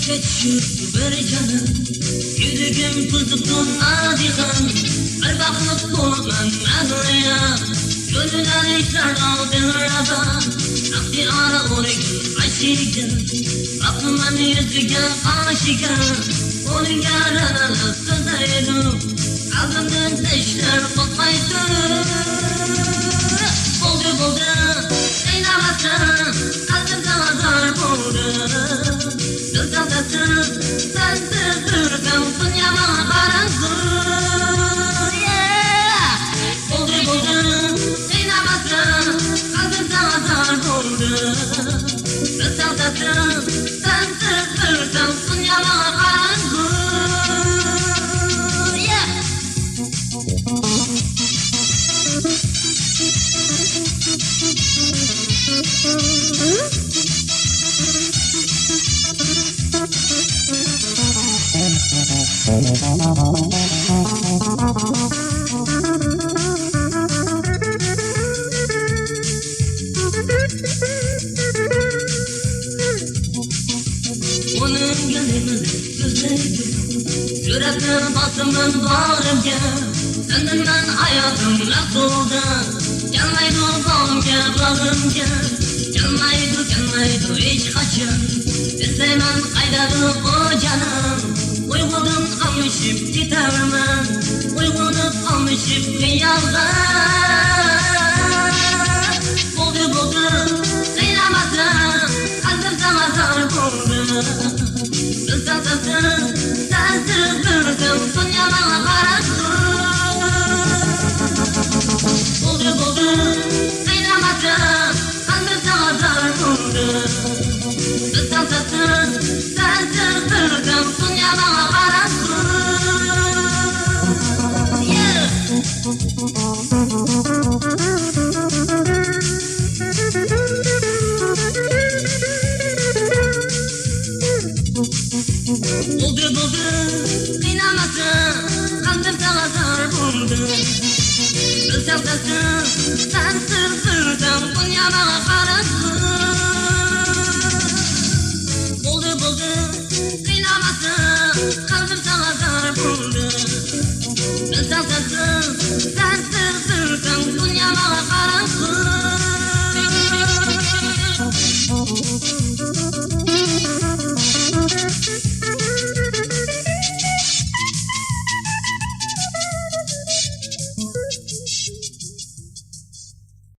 Geçiyor bir canım, yüreğim tutuktun adigan. Bir baklık bulman ağrıya, gönlünden işler aldın raba. Nakdi ara oraya aşıgan, aklımdan yüzüge aşıgan. Onun yarana sızaydım, ağzımdan taşlar bakmaydı. Buldu, inanmazsan, kalbimden azar buldu. Sensiz durdım dünyama karanlık. Buldum, inanmazsan kalbimden azar buldu. Sensiz durdım dünyama karanlık. Onun gönlümün gözleri, yürekten basımın bağrımca. Senden ben hayatım nasıldı, yanmaydı bağımca bağımca. Yanmaydı hiç kaçın, bir sevmem kaydadı o canım. Uygunup almışım gitarımı, uygunup almışım dünyada. Buldu, inanmazsan kalbimden azar buldu. Sensiz durdım dünyama karanlık. Buldu, inanmazsan kalbimden azar buldu. Sensiz durdım dünyama karanlık. Buldu, inanmazsan kalbimden azar buldu. Sensiz durdım dünyama karanlık. Buldu, inanmazsan kalbimden azar buldu. Sensiz durdım dünyama karanlık.